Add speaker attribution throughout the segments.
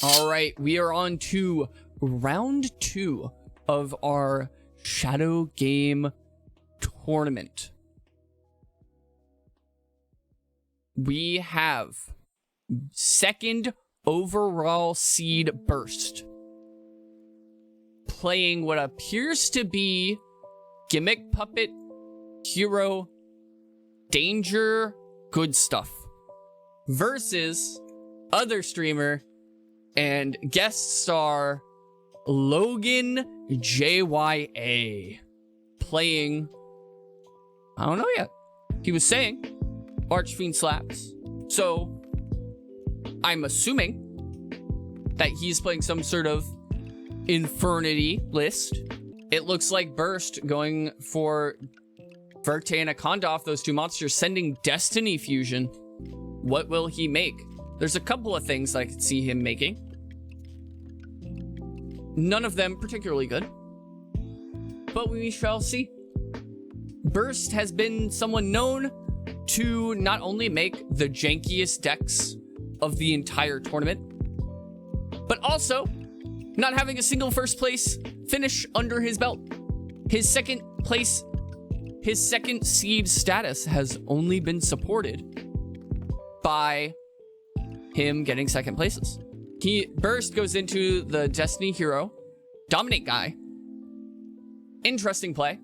Speaker 1: All right, we are on to round 2 of our Shadow Game tournament. We have second overall seed Burst playing what appears to be Gimmick, Puppet, Hero, Danger, Good Stuff versus other streamer and guest star LoganJYA playing, I don't know yet. He was saying Archfiend Slaps. So I'm assuming that he's playing some sort of Infernity list. It looks like Burst going for Verte and Anaconda off those two monsters, sending Destiny Fusion. What will he make? There's a couple of things that I could see him making. None of them particularly good, but we shall see. Burst has been someone known to not only make the jankiest decks of the entire tournament, but also not having a single first place finish under his belt. His second seed status has only been supported by him getting second places. Burst goes into the Destiny Hero, Dominate guy. Interesting play.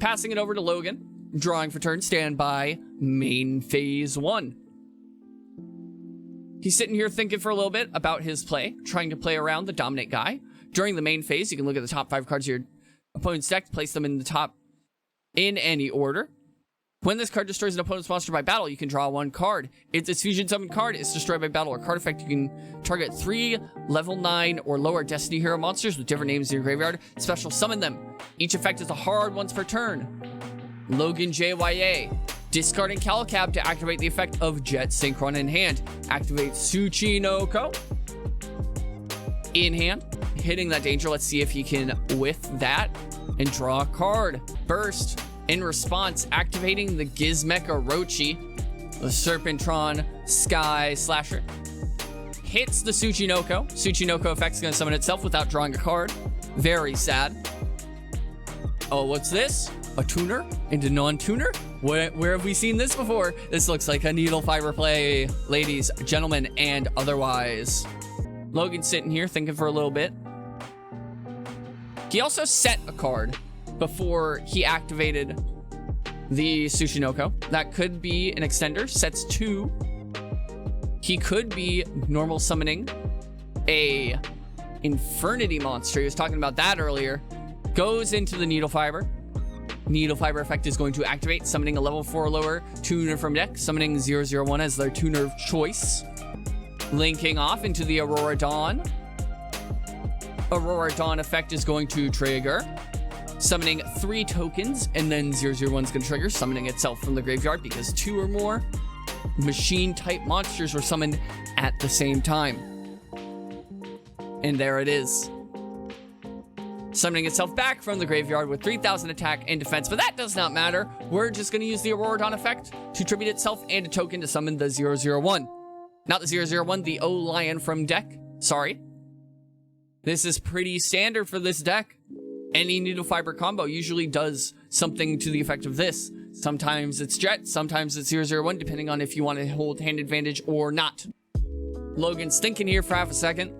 Speaker 1: Passing it over to Logan, drawing for turn, standby, main phase 1. He's sitting here thinking for a little bit about his play, trying to play around the Dominate guy. During the main phase, you can look at the top 5 cards of your opponent's deck, place them in the top in any order. When this card destroys an opponent's monster by battle, you can draw 1 card. If its fusion summon card is destroyed by battle or card effect, you can target 3 level 9 or lower Destiny Hero monsters with different names in your graveyard. Special summon them. Each effect is a hard once per turn. LoganJYA. Discarding Calicab to activate the effect of Jet Synchron in hand. Activate Tsuchinoko in hand. Hitting that danger. Let's see if he can whiff that and draw a card. Burst. In response, activating the Gizmek Orochi, the Serpentron Sky Slasher. Hits the Tsuchinoko. Tsuchinoko effect is going to summon itself without drawing a card. Very sad. Oh, what's this? A tuner into non-tuner? Where have we seen this before? This looks like a needle fiber play, ladies, gentlemen, and otherwise. Logan's sitting here thinking for a little bit. He also set a card before he activated the Tsuchinoko. That could be an extender. Sets 2. He could be normal summoning a Infernity monster. He was talking about that earlier. Goes into the Needle Fiber. Needle Fiber effect is going to activate, summoning a level 4 or lower tuner from deck, summoning 001 as their tuner of choice. Linking off into the Aurora Dawn. Aurora Dawn effect is going to trigger, summoning 3 tokens, and then 001 is going to trigger, summoning itself from the graveyard because 2 or more machine-type monsters were summoned at the same time. And there it is. Summoning itself back from the graveyard with 3,000 attack and defense, but that does not matter. We're just going to use the Aurora Dawn effect to tribute itself and a token to summon the 001. Not the 001, the O-Lion from deck. Sorry. This is pretty standard for this deck. Any Needle Fiber combo usually does something to the effect of this. Sometimes it's Jet, sometimes it's 001, depending on if you want to hold hand advantage or not. Logan's thinking here for half a second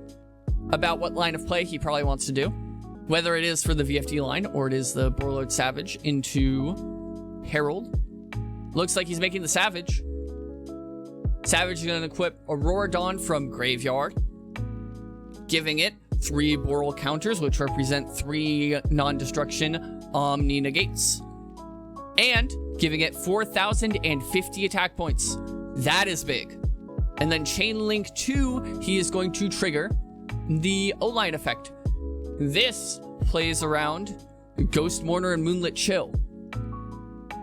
Speaker 1: about what line of play he probably wants to do. Whether it is for the VFD line or it is the Borlord Savage into Herald. Looks like he's making the Savage. Savage is going to equip Aurora Dawn from Graveyard, giving it 3 Boral counters, which represent 3 non-destruction Omni negates, and giving it 4,050 attack points. That is big. And then Chain Link 2, he is going to trigger the O-Line effect. This plays around Ghost Mourner and Moonlit Chill,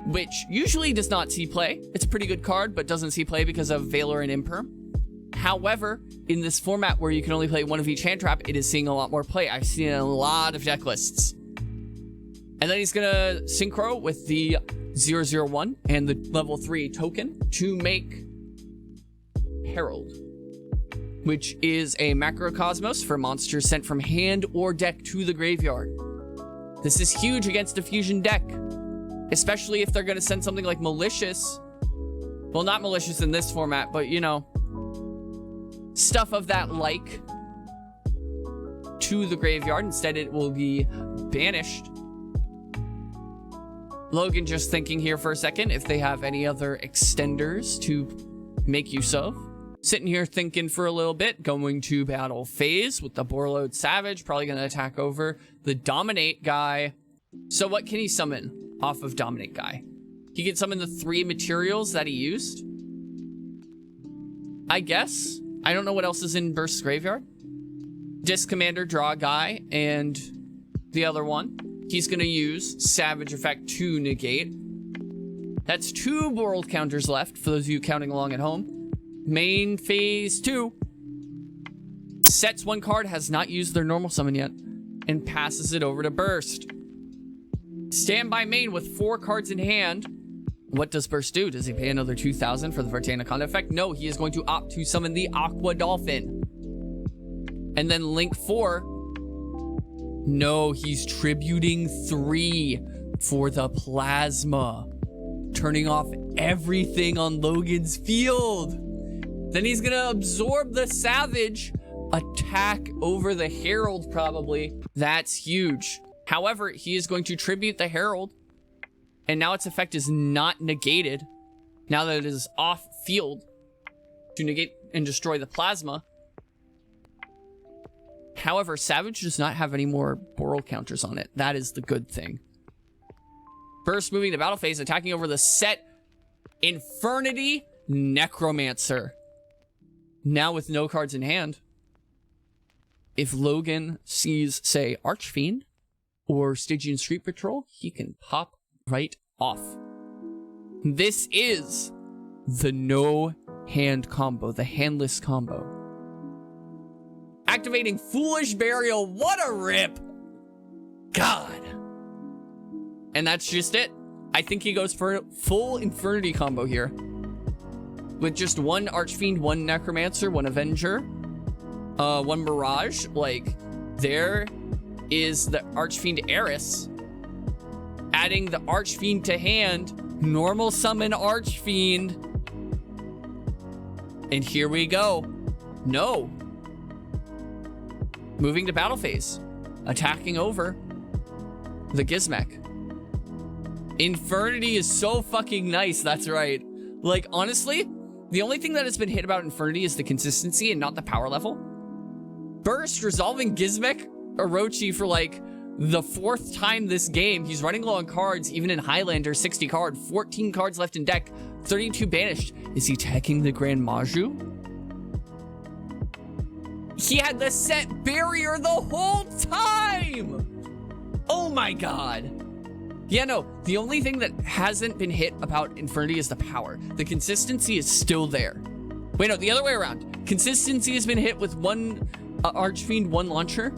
Speaker 1: which usually does not see play. It's a pretty good card, but doesn't see play because of Valor and Imperm. However, in this format where you can only play 1 of each hand trap, it is seeing a lot more play. I've seen a lot of deck lists. And then he's gonna Syncro with the 001 and the level 3 token to make Herald. which is a macrocosmos for monsters sent from hand or deck to the graveyard. This is huge against a fusion deck, especially if they're going to send something like Malicious. Well, not Malicious in this format, but you know, stuff of that like to the graveyard. Instead, it will be banished. Logan just thinking here for a second if they have any other extenders to make use of. Sitting here thinking for a little bit, going to battle phase with the Borload Savage, probably going to attack over the Dominate guy. So what can he summon off of Dominate guy? He can summon the 3 materials that he used, I guess. I don't know what else is in Burst's graveyard. Disc Commander, draw a guy, and the other one. He's going to use Savage Effect to negate. That's 2 world counters left for those of you counting along at home. Main phase 2. Sets 1 card, has not used their normal summon yet, and passes it over to Burst. Standby main with 4 cards in hand. What does Burst do? Does he pay another 2,000 for the Vertanaconda effect? No, he is going to opt to summon the Aqua Dolphin. And then link 4. No, he's tributing 3 for the Plasma, turning off everything on Logan's field. Then he's gonna absorb the Savage, attack over the Herald probably. That's huge. However, he is going to tribute the Herald, and now its effect is not negated now that it is off field to negate and destroy the Plasma. However, Savage does not have any more Boral counters on it. That is the good thing. Burst moving to battle phase, attacking over the set Infernity Necromancer. Now with no cards in hand. If Logan sees, say, Archfiend or Stygian Street Patrol, he can pop right off. This is the no hand combo, the handless combo. Activating Foolish Burial, what a rip! God. And that's just it. I think he goes for full Infernity combo here. With just 1 Archfiend, 1 Necromancer, 1 Avenger, 1 Mirage. Like, there is the Archfiend Eris. Adding the Archfiend to hand. Normal summon Archfiend. And here we go. No. Moving to battle phase. Attacking over the Gimmick. Infernity is so fucking nice, that's right. Like, honestly, the only thing that has been hit about Infernity is the consistency and not the power level. Burst resolving Gimmick Orochi for like the 4th time this game. He's running low on cards, even in Highlander, 60 card, 14 cards left in deck, 32 banished. Is he attacking the Grand Maju? He had the set barrier the whole time! Oh my god. Yeah, no, the only thing that hasn't been hit about Infernity is the power. The consistency is still there. Wait, no, the other way around. Consistency has been hit with 1 Archfiend, 1 Launcher,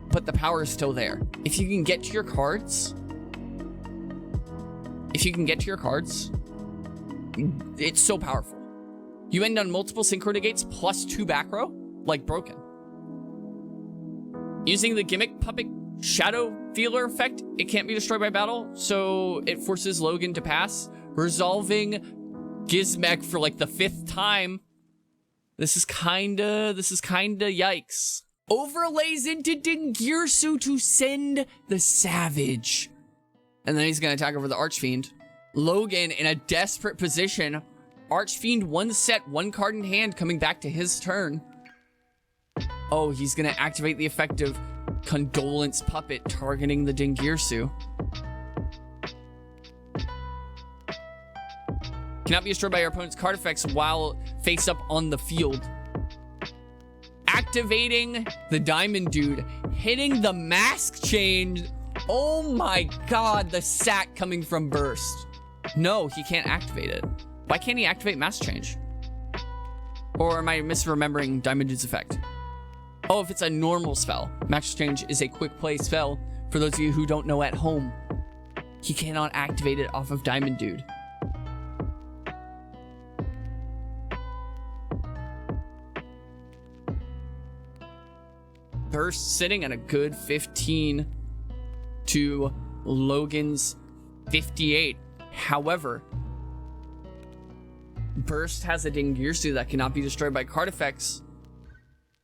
Speaker 1: but the power is still there. If you can get to your cards, it's so powerful. You end on multiple Syncro negates plus 2 back row, like broken. Using the Gimmick Puppet Shadow Feeler effect, it can't be destroyed by battle, so it forces Logan to pass, resolving Gimmick for like the 5th time. This is kinda yikes. Overlays into Dingirsu to send the Savage. And then he's gonna attack over the Archfiend. Logan in a desperate position. Archfiend 1 set, 1 card in hand, coming back to his turn. Oh, he's gonna activate the effect of Condolence Puppet targeting the Dingirsu. Cannot be destroyed by your opponent's card effects while face up on the field. Activating the Diamond Dude, hitting the Mask Change. Oh my god, the sack coming from Burst. No, he can't activate it. Why can't he activate Mask Change? Or am I misremembering Diamond Dude's effect? Oh, if it's a normal spell. Mask Change is a quick play spell for those of you who don't know at home. He cannot activate it off of Diamond Dude. Burst sitting at a good 15 to Logan's 58. However, Burst has a Dingirsu that cannot be destroyed by card effects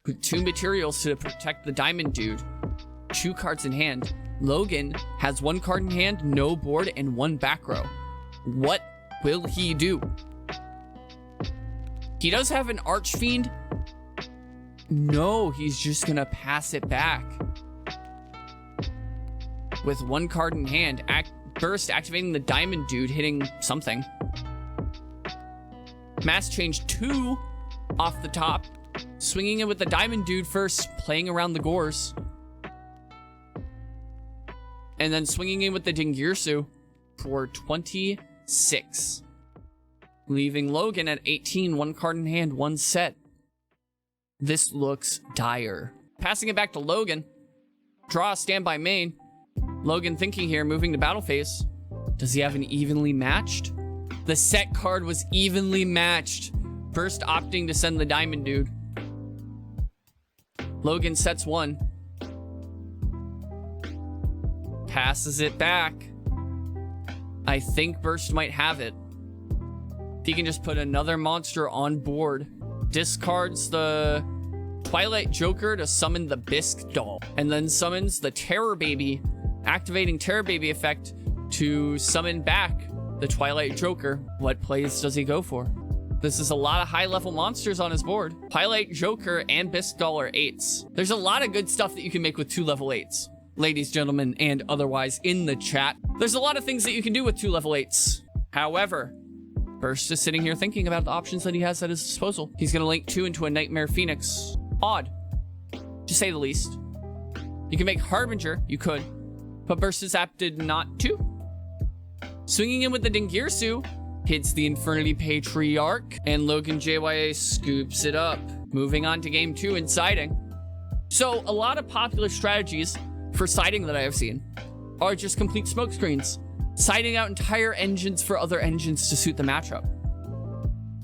Speaker 1: with 2 materials to protect the Diamond Dude. 2 cards in hand. Logan has 1 card in hand, no board, and 1 back row. What will he do? He does have an Archfiend. No, he's just gonna pass it back. With 1 card in hand, Burst activating the Diamond Dude, hitting something. Mass change 2 off the top. Swinging it with the Diamond Dude first, playing around the Gores. And then swinging in with the Dingirsu for 26. Leaving Logan at 18, 1 card in hand, 1 set. This looks dire. Passing it back to Logan. Draw a standby main. Logan thinking here, moving to battle phase. Does he have an evenly matched? The set card was evenly matched. Burst opting to send the Diamond Dude. Logan sets 1. Passes it back. I think Burst might have it. He can just put another monster on board. Discards the Twilight Joker to summon the Bisque Doll. And then summons the Terror Baby, activating Terror Baby effect to summon back the Twilight Joker. What plays does he go for? This is a lot of high-level monsters on his board. Twilight Joker and Bisque Doll are 8s. There's a lot of good stuff that you can make with 2 level 8s. Ladies, gentlemen, and otherwise in the chat. There's a lot of things that you can do with 2 level 8s. However, Burst is sitting here thinking about the options that he has at his disposal. He's going to link 2 into a Nightmare Phoenix. Odd, to say the least. You can make Harbinger, you could, but Burst is opted not to. Swinging in with the Dingirsu, hits the Infernity Patriarch, and LoganJYA scoops it up. Moving on to game 2 in siding. So, a lot of popular strategies for siding that I have seen are just complete smokescreens. Siding out entire engines for other engines to suit the matchup.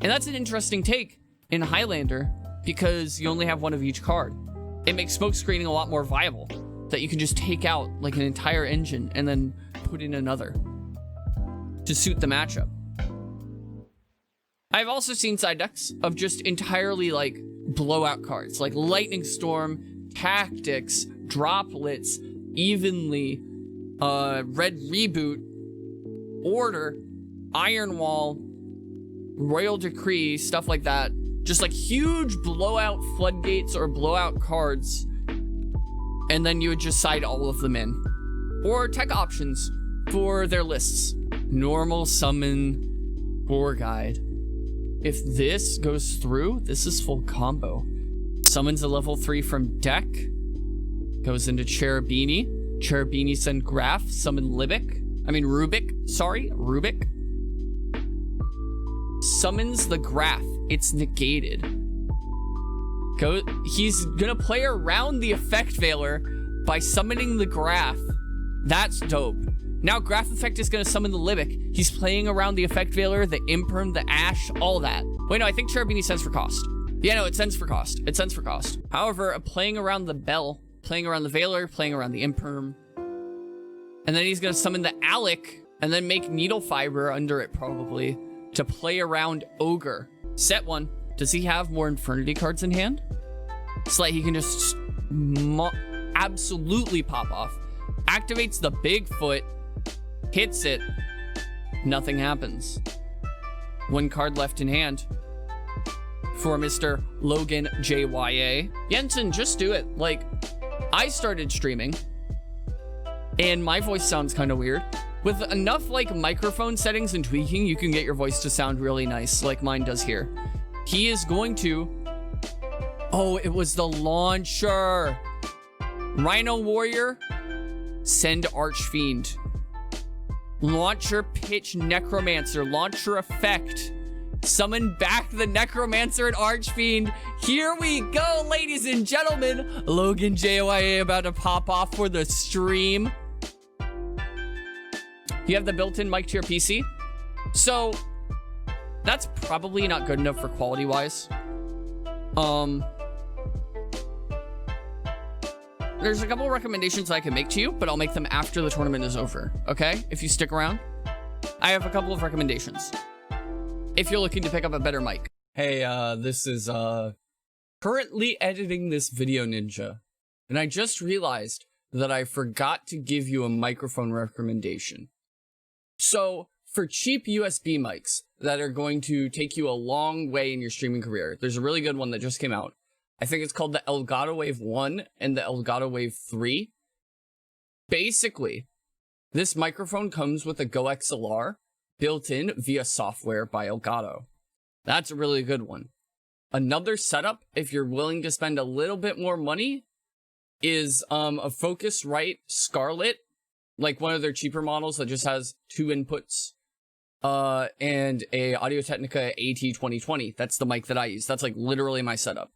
Speaker 1: And that's an interesting take in Highlander because you only have 1 of each card. It makes smokescreening a lot more viable, that you can just take out like an entire engine and then put in another to suit the matchup. I've also seen side decks of just entirely like blowout cards, like Lightning Storm, Tactics, Droplets, Evenly, Red Reboot, Order, Iron Wall, Royal Decree, stuff like that. Just like huge blowout floodgates or blowout cards. And then you would just side all of them in. Or tech options for their lists. Normal summon Boar Guide. If this goes through, this is full combo. Summons a level 3 from deck. Goes into Cherubini. Cherubini send Graph. Summon Rubik. Summons the Graph. It's negated. He's gonna play around the Effect Veiler by summoning the Graph. That's dope. Now Graph Effect is gonna summon the Libic. He's playing around the Effect Veiler, the Imperm, the Ash, all that. Wait, no, I think Cherubini sends for cost. Yeah, no, it sends for cost. However, playing around the Bell, playing around the Veiler, playing around the Imperm, and then he's gonna summon the Alec, and then make Needle Fiber under it probably, to play around Ogre. Set 1. Does he have more Infernity cards in hand? So that he can just absolutely pop off. Activates the Bigfoot, hits it, nothing happens. 1 card left in hand for Mr. LoganJYA. Jensen, just do it. Like, I started streaming, and my voice sounds kind of weird. With enough, like, microphone settings and tweaking, you can get your voice to sound really nice, like mine does here. He is going to... Oh, it was the launcher. Rhino Warrior, send Archfiend. Launcher, pitch Necromancer. Launcher effect. Summon back the Necromancer and Archfiend. Here we go, ladies and gentlemen. LoganJYA about to pop off for the stream. You have the built-in mic to your PC. So, that's probably not good enough for quality-wise. there's a couple recommendations I can make to you, but I'll make them after the tournament is over, okay? If you stick around, I have a couple of recommendations. If you're looking to pick up a better mic. Hey, this is, currently editing this video, Ninja. And I just realized that I forgot to give you a microphone recommendation. So, for cheap USB mics that are going to take you a long way in your streaming career, there's a really good one that just came out. I think it's called the Elgato Wave 1 and the Elgato Wave 3. Basically, this microphone comes with a Go XLR built in via software by Elgato. That's a really good one. Another setup, if you're willing to spend a little bit more money, is a Focusrite Scarlett, like one of their cheaper models that just has 2 inputs, and a Audio-Technica AT2020. That's the mic that I use. That's like literally my setup.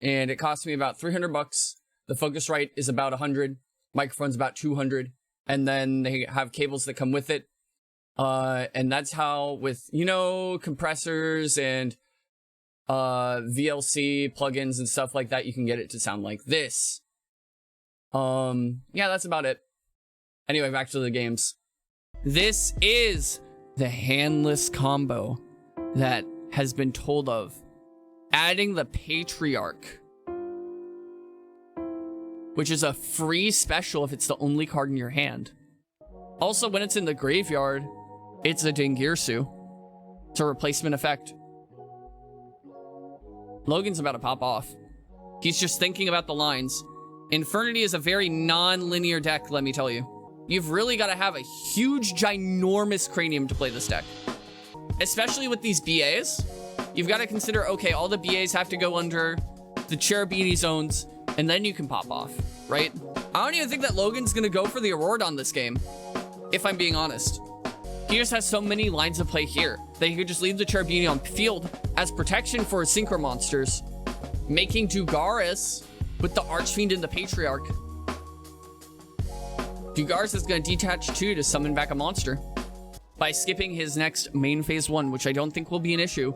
Speaker 1: And it cost me about $300. The Focusrite is about $100. Microphone's about $200. And then they have cables that come with it. And that's how, with, you know, compressors and VLC plugins and stuff like that, you can get it to sound like this. Yeah, that's about it. Anyway, back to the games. This is the handless combo that has been told of. Adding the Patriarch, which is a free special if it's the only card in your hand. Also, when it's in the graveyard, it's a Dingirsu. It's a replacement effect. Logan's about to pop off. He's just thinking about the lines. Infernity is a very non-linear deck, let me tell you. You've really got to have a huge, ginormous cranium to play this deck. Especially with these BAs. You've got to consider, okay, all the BAs have to go under the Cherubini zones, and then you can pop off, right? I don't even think that Logan's going to go for the Auroradon this game, if I'm being honest. He just has so many lines of play here that he could just leave the Cherubini on field as protection for his Syncro monsters, making Dugaris with the Archfiend and the Patriarch. Dugaris is going to detach 2 to summon back a monster by skipping his next main phase 1, which I don't think will be an issue.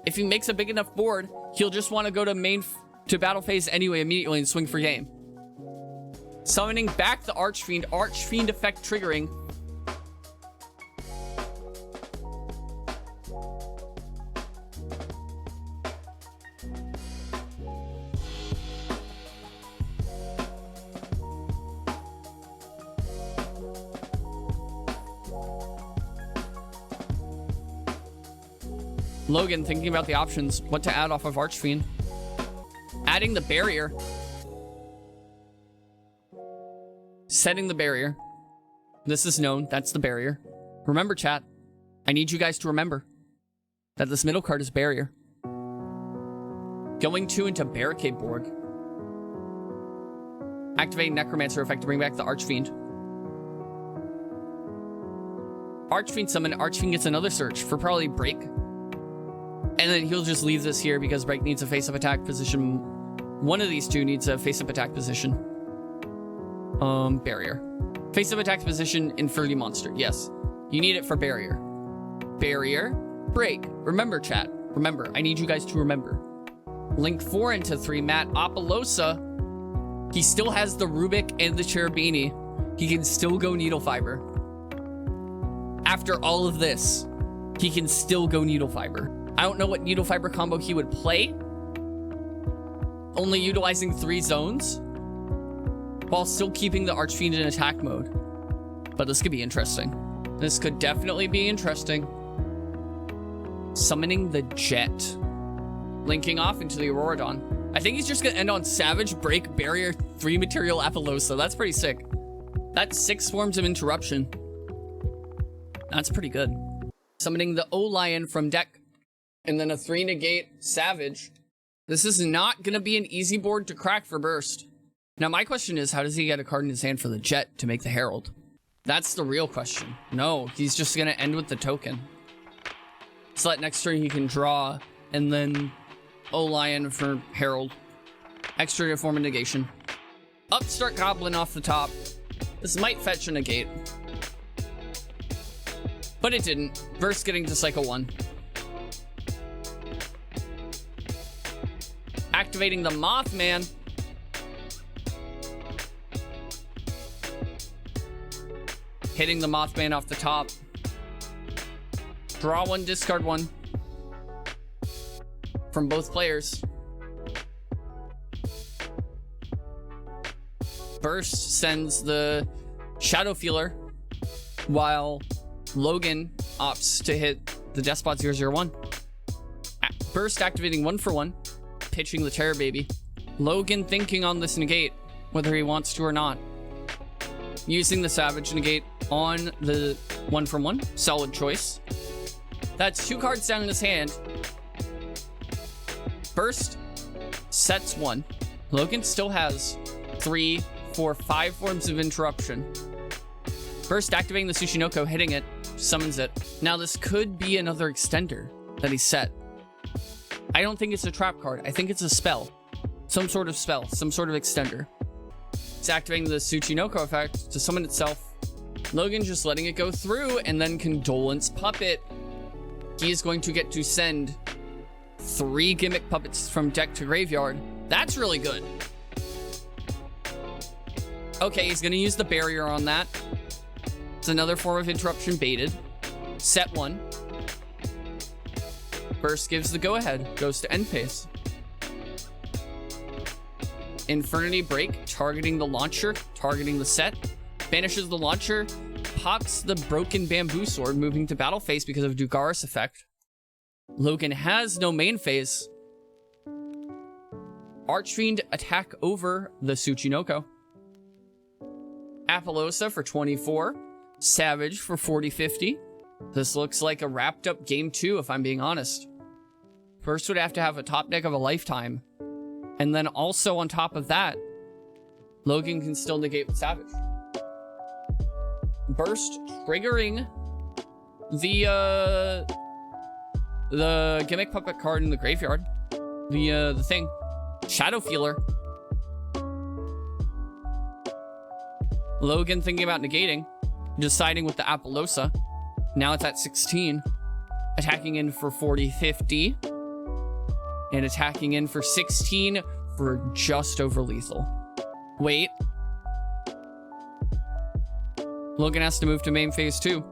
Speaker 1: If he makes a big enough board, he'll just want to go to battle phase anyway immediately and swing for game. Summoning back the Archfiend effect triggering. Logan thinking about the options, what to add off of Archfiend. Adding the barrier. Setting the barrier. This is known, that's the barrier. Remember, chat, I need you guys to remember that this middle card is barrier. Going 2 into Barricade Borg. Activating Necromancer effect to bring back the Archfiend. Archfiend summon, Archfiend gets another search for probably Break. And then he'll just leave this here because Break needs a face-up attack position. One of these two needs a face-up attack position. Barrier. Face-up attack position, Infernity monster. Yes. You need it for barrier. Barrier. Break. Remember, chat. Remember. I need you guys to remember. Link 4 into 3. Matt Apollosa. He still has the Rubik and the Cherubini. He can still go Needle Fiber. After all of this, he can still go Needle Fiber. I don't know what Needle Fiber combo he would play. Only utilizing 3 zones. While still keeping the Archfiend in attack mode. But this could be interesting. This could definitely be interesting. Summoning the Jet. Linking off into the Auroradon. I think he's just going to end on Savage, Break, Barrier, 3 Material Apollosa. That's pretty sick. That's 6 forms of interruption. That's pretty good. Summoning the O-Lion from deck. And then a 3 negate Savage. This is not going to be an easy board to crack for Burst. Now my question is, how does he get a card in his hand for the Jet to make the Herald? That's the real question. No, he's just going to end with the token. So that next turn he can draw, and then O-Lion for Herald. Extra form of negation. Upstart Goblin off the top. This might fetch a negate. But it didn't. Burst getting to cycle 1. Activating the Mothman. Hitting the Mothman off the top. Draw one, discard one. From both players. Burst sends the Shadow Feeler, while Logan opts to hit the Despot 001. Burst activating 1 for 1, pitching the Terror Baby. Logan thinking on this negate, whether he wants to or not. Using the Savage negate on the 1 from 1, solid choice. That's 2 cards down in his hand. Burst sets 1. Logan still has 3, 4, 5 forms of interruption. Burst activating the Tsushinoko, hitting it, summons it. Now this could be another extender that he set. I don't think it's a trap card. I think it's a spell. Some sort of spell, some sort of extender. It's activating the Tsushinoko effect to summon itself. Logan just letting it go through, and then Condolence Puppet. He is going to get to send 3 Gimmick Puppets from deck to graveyard. That's really good. Okay, he's going to use the barrier on that. It's another form of interruption baited. Set 1. Burst gives the go-ahead. Goes to end phase. Infernity break, targeting the launcher, targeting the set. Banishes the launcher. Pops the broken bamboo sword, moving to battle phase because of Dugaris effect. Logan has no main phase. Archfiend attack over the Tsuchinoko. Apollosa for 24. Savage for 40-50. This looks like a wrapped up game 2, if I'm being honest. First would have to have a top deck of a lifetime. And then also on top of that, Logan can still negate with Savage. Burst triggering the Gimmick Puppet card in the graveyard. The thing. Shadow Feeler. Logan thinking about negating. Deciding with the Apollosa. Now it's at 16. Attacking in for 40-50. And attacking in for 16 for just over lethal. Wait. Logan has to move to main phase 2.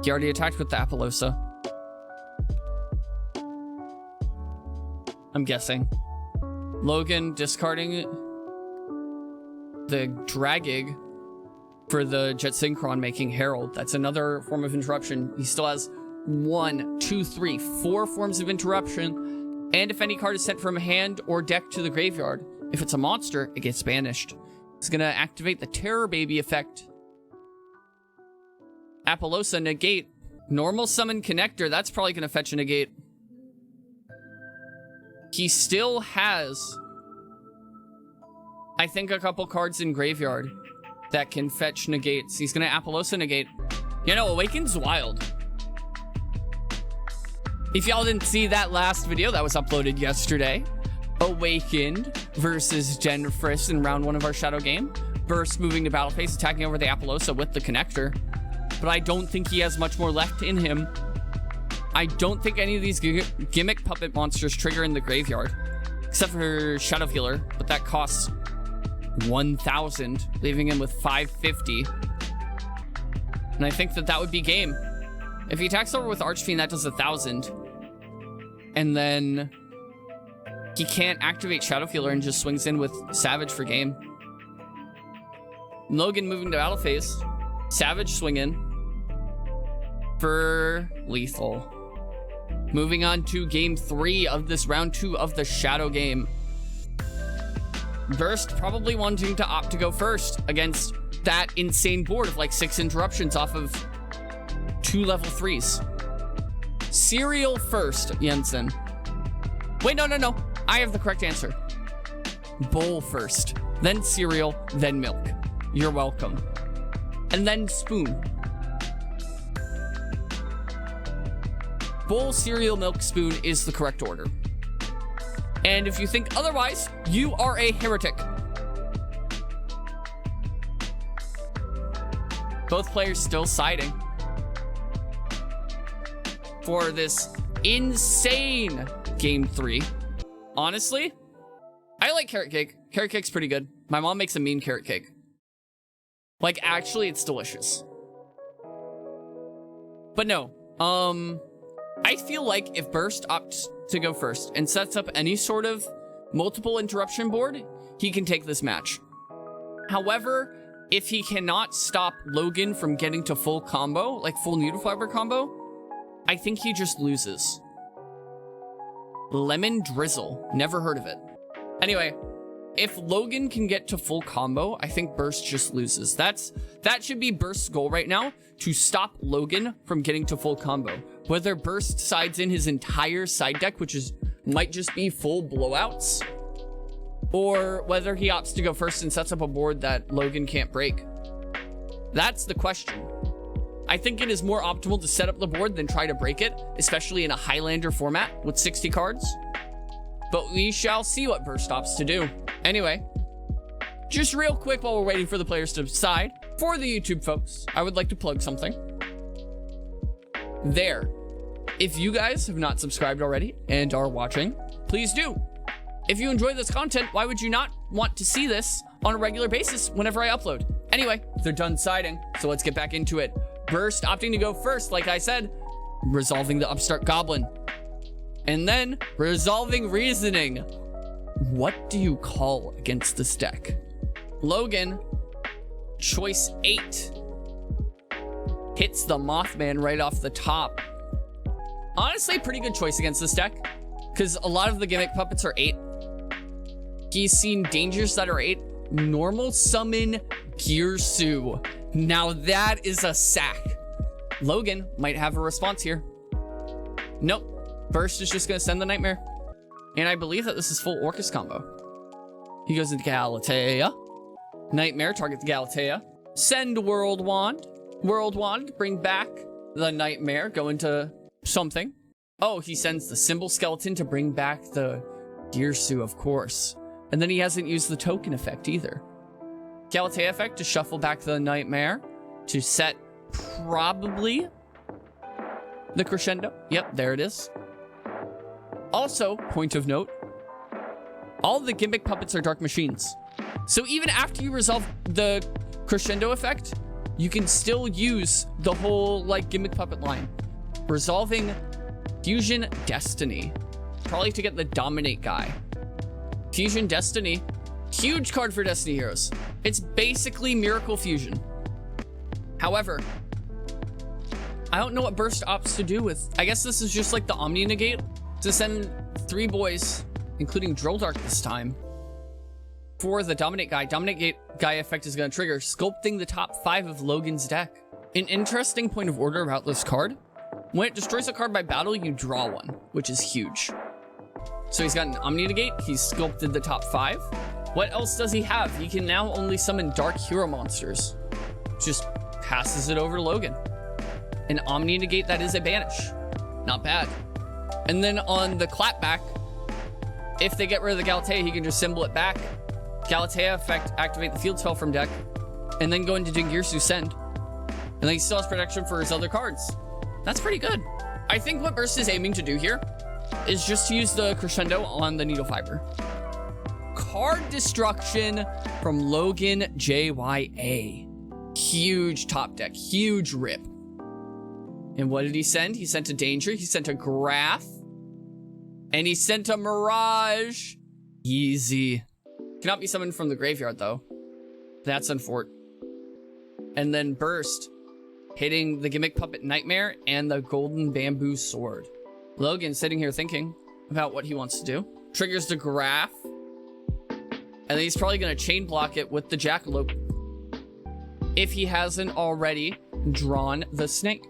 Speaker 1: He already attacked with the Apollosa. I'm guessing. Logan discarding the Dragig for the Jet Synchron, making Herald. That's another form of interruption. He still has 1, 2, 3, 4 forms of interruption. And if any card is sent from hand or deck to the graveyard, if it's a monster, it gets banished. It's going to activate the Terror Baby effect. Apollosa negate. Normal summon connector. That's probably going to fetch a negate. He still has, I think, a couple cards in graveyard that can fetch negates. He's going to Apollosa negate. You know, Awaken's wild. If y'all didn't see that last video that was uploaded yesterday, Awakened versus Genfris in round 1 of our Shadow game. Burst moving to battle phase, attacking over the Apollosa with the connector. But I don't think he has much more left in him. I don't think any of these Gimmick Puppet monsters trigger in the graveyard. Except for Shadow Healer, but that costs 1,000, leaving him with 550. And I think that that would be game. If he attacks over with Archfiend, that does 1,000. And then he can't activate Shadow Healer and just swings in with Savage for game. Logan moving to battle phase. Savage swing in for lethal. Moving on to game 3 of this round 2 of the Shadow game. Burst probably wanting to opt to go first against that insane board of like 6 interruptions off of 2 level 3s. Cereal first, Jensen. Wait, no. I have the correct answer. Bowl first, then cereal, then milk. You're welcome. And then spoon. Bowl, cereal, milk, spoon is the correct order. And if you think otherwise, you are a heretic. Both players still siding for this insane game 3. Honestly, I like carrot cake. Carrot cake's pretty good. My mom makes a mean carrot cake. Like, actually, it's delicious. But no, I feel like if Burst opts to go first and sets up any sort of multiple interruption board, he can take this match. However, if he cannot stop Logan from getting to full combo, like full needle fiber combo, I think he just loses. Lemon Drizzle. Never heard of it. Anyway, if Logan can get to full combo, I think Burst just loses. That should be Burst's goal right now, to stop Logan from getting to full combo. Whether Burst sides in his entire side deck, which might just be full blowouts, or whether he opts to go first and sets up a board that Logan can't break. That's the question. I think it is more optimal to set up the board than try to break it, especially in a Highlander format with 60 cards. But we shall see what Burst opts to do. Anyway, just real quick while we're waiting for the players to decide, for the YouTube folks, I would like to plug something. There. If you guys have not subscribed already and are watching, please do. If you enjoy this content, why would you not want to see this on a regular basis whenever I upload? Anyway, they're done siding, so let's get back into it. Burst opting to go first, like I said, resolving the Upstart Goblin. And then resolving Reasoning. What do you call against this deck? Logan, choice 8. Hits the Mothman right off the top. Honestly, pretty good choice against this deck, because a lot of the Gimmick puppets are 8. He's seen dangers that are 8. Normal summon Girsu. Now that is a sack. Logan might have a response here. Nope. Burst is just going to send the Nightmare. And I believe that this is full Orcust combo. He goes into Galatea. Nightmare, target the Galatea. Send World Wand. World Wand, bring back the Nightmare. Go into something. Oh, he sends the Symbol Skeleton to bring back the Girsu, of course. And then he hasn't used the token effect either. Galatea effect to shuffle back the Nightmare. To set probably the Crescendo. Yep, there it is. Also, point of note, all the Gimmick puppets are Dark Machines. So even after you resolve the Crescendo effect, you can still use the whole, like, Gimmick puppet line. Resolving Fusion Destiny. Probably to get the Dominate guy. Fusion Destiny. Huge card for Destiny Heroes. It's basically Miracle Fusion. However, I don't know what Burst opts to do with... I guess this is just like the Omni Negate to send 3 boys, including Drill Dark this time, for the Dominate guy. Dominate guy effect is going to trigger, sculpting the top 5 of Logan's deck. An interesting point of order about this card: when it destroys a card by battle, you draw one, which is huge. So he's got an Omni Negate, he's sculpted the top 5. What else does he have? He can now only summon Dark Hero monsters. Just passes it over to Logan. An Omni Negate that is a banish. Not bad. And then on the clapback, if they get rid of the Galatea, he can just symbol it back. Galatea effect, activate the field spell from deck, and then go into Dingirsu Send. And then he still has protection for his other cards. That's pretty good. I think what Burst is aiming to do here is just to use the Crescendo on the Needle Fiber. Card destruction from LoganJYA. Huge top deck, huge rip. And what did he send? He sent a Danger, he sent a Graph, and he sent a Mirage. Easy. Cannot be summoned from the graveyard, though. That's unfortunate. And then Burst, hitting the Gimmick Puppet Nightmare and the Golden Bamboo Sword. Logan sitting here thinking about what he wants to do. Triggers the Graph. And then he's probably going to chain block it with the Jackalope, if he hasn't already drawn the Snake.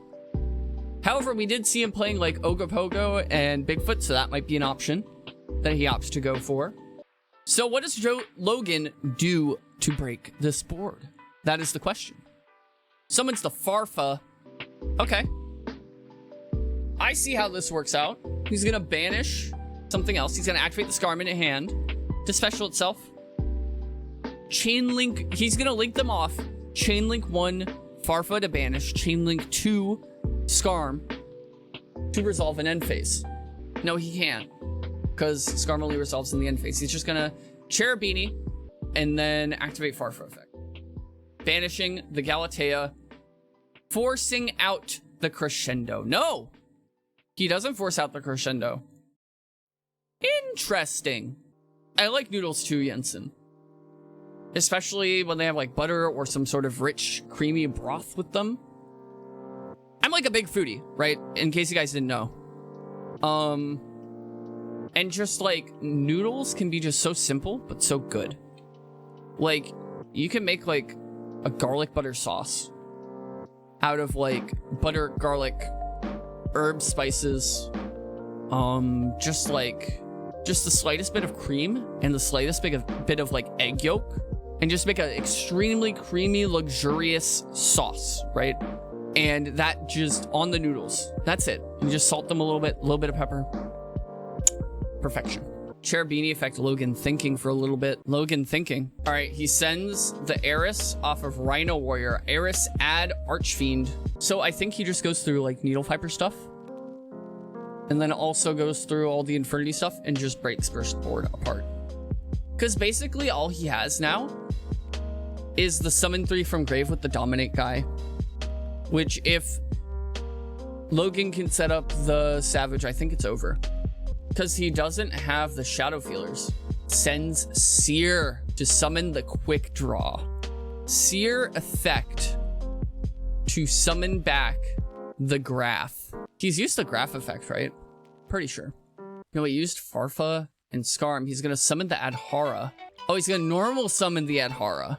Speaker 1: However, we did see him playing like Ogopogo and Bigfoot, so that might be an option that he opts to go for. So what does Logan do to break this board? That is the question. Summons the Farfa. Okay. I see how this works out. He's going to banish something else. He's going to activate the Scarman in hand to special itself. Chain Link. He's going to link them off. Chain Link 1 Farfa to banish. Chain Link 2 Scarm to resolve an end phase. No, he can't, because Scarm only resolves in the end phase. He's just going to Cherubini and then activate Farfa effect. banishing the Galatea, forcing out the Crescendo. No! He doesn't force out the Crescendo. Interesting. I like noodles too, Jensen. Especially when they have like butter or some sort of rich, creamy broth with them. I'm like a big foodie, right? In case you guys didn't know. And just like noodles can be just so simple, but so good. Like you can make like a garlic butter sauce out of like butter, garlic, herb, spices. Just the slightest bit of cream and the slightest bit of like egg yolk, and just make an extremely creamy, luxurious sauce, right? And that just on the noodles. That's it. You just salt them a little bit of pepper. Perfection. Cherubini effect, Logan thinking for a little bit. Logan thinking. All right, he sends the Eris off of Rhino Warrior. Eris add Archfiend. So I think he just goes through like Needle Viper stuff. And then also goes through all the Infernity stuff and just breaks Burst board apart. Because basically all he has now is the Summon 3 from Grave with the Dominate guy. Which if Logan can set up the Savage, I think it's over. Because he doesn't have the Shadow Feelers. Sends Seer to summon the Quick Draw. Seer effect to summon back the Graph. He's used the Graph effect, right? Pretty sure. No, he used Farfa and Skarm. He's going to summon the Adhara. Oh, he's going to normal summon the Adhara.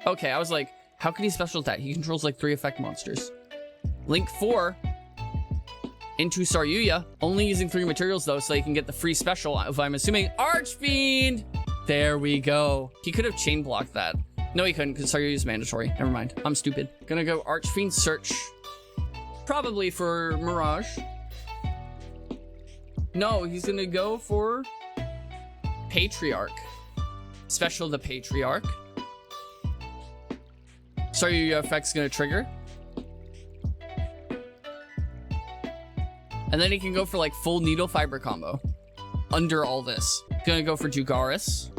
Speaker 1: Okay, I was like, how can he special that? He controls like 3 effect monsters. Link 4 into Saryuya. Only using 3 materials though, so he can get the free special, if I'm assuming Archfiend. There we go. He could have chain blocked that. No, he couldn't, because Saryuya is mandatory. Never mind. I'm stupid. Gonna go Archfiend search. Probably for Mirage. No, he's gonna go for Patriarch. Special the Patriarch. Saryuya effect's gonna trigger. And then he can go for like full Needle Fiber combo. Under all this. Gonna go for Dugaris.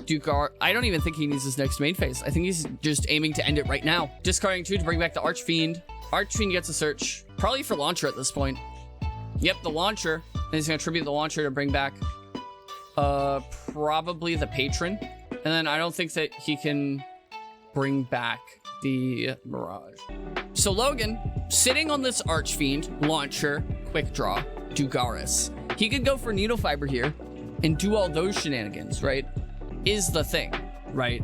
Speaker 1: I don't even think he needs his next main phase. I think he's just aiming to end it right now. Discarding 2 to bring back the Archfiend. Archfiend gets a search. Probably for Launcher at this point. Yep, the Launcher. And he's gonna tribute the Launcher to bring back probably the Patron. And then I don't think that he can bring back the Mirage. So Logan, sitting on this Archfiend, Launcher, Quick Draw, Dugaris. He could go for Needle Fiber here and do all those shenanigans, right? Is the thing, right?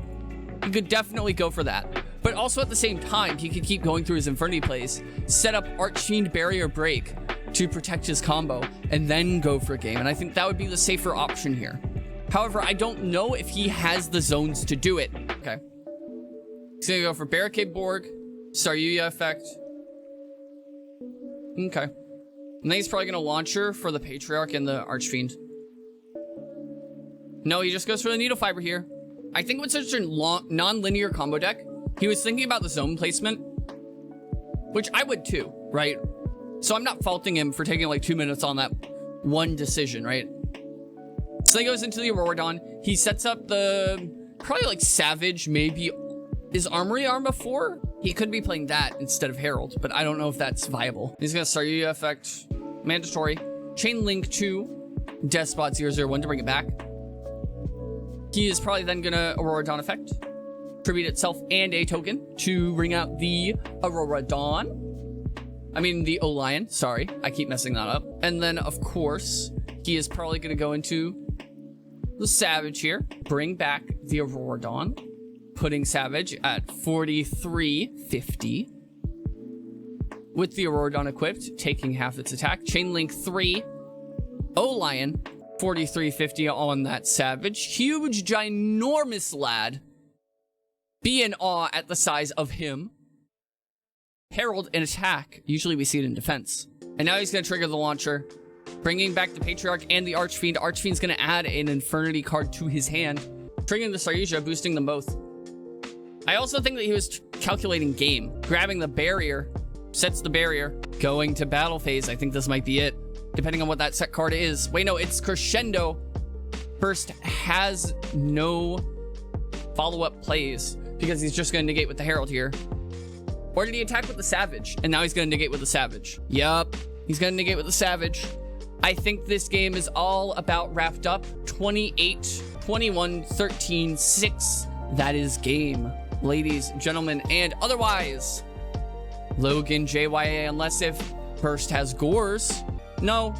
Speaker 1: He could definitely go for that. But also at the same time, he could keep going through his Infernity plays, set up Archfiend Barrier Break to protect his combo, and then go for a game. And I think that would be the safer option here. However, I don't know if he has the zones to do it. Okay. He's gonna go for Barricade Borg, Saryuya effect. Okay. And then he's probably gonna Launcher for the Patriarch and the Archfiend. No, he just goes for the Needle Fiber here. I think with such a non-linear combo deck, he was thinking about the zone placement, which I would too, right? So I'm not faulting him for taking like 2 minutes on that one decision, right? So he goes into the Auroradon. He sets up the probably like Savage, maybe. Is Armory Arma 4? He could be playing that instead of Herald, but I don't know if that's viable. He's gonna Saryuya effect, mandatory. Chain Link to Despot 001 to bring it back. He is probably then gonna Auroradon effect, tribute itself and a token to bring out the Auroradon. I mean the Olion, sorry, I keep messing that up. And then of course, he is probably gonna go into the Savage here, bring back the Auroradon, putting Savage at 4350. With the Auroradon equipped, taking half its attack. Chain Link 3, Olion, 4350 on that Savage. Huge, ginormous lad. Be in awe at the size of him. Herald and attack. Usually we see it in defense. And now he's going to trigger the Launcher, bringing back the Patriarch and the Archfiend. Archfiend's going to add an Infernity card to his hand, triggering the Saryuja, boosting them both. I also think that he was calculating game. Grabbing the barrier, sets the barrier, going to battle phase. I think this might be it, depending on what that set card is. Wait, no, it's Crescendo. Burst has no follow-up plays because he's just going to negate with the Herald here. Or did he attack with the Savage? And now he's going to negate with the Savage. Yup, he's going to negate with the Savage. I think this game is all about wrapped up. 28, 21, 13, 6. That is game, ladies, gentlemen, and otherwise. LoganJYA, unless if Burst has Gores. No,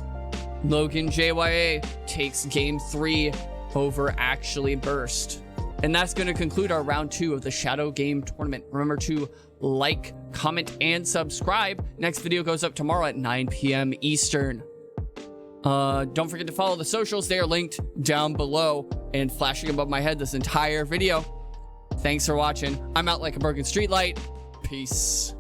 Speaker 1: LoganJYA takes game 3 over ActuallyBurst. And that's going to conclude our round 2 of the Shadow Game Tournament. Remember to like, comment, and subscribe. Next video goes up tomorrow at 9 p.m. Eastern. Don't forget to follow the socials. They are linked down below and flashing above my head this entire video. Thanks for watching. I'm out like a broken streetlight. Peace.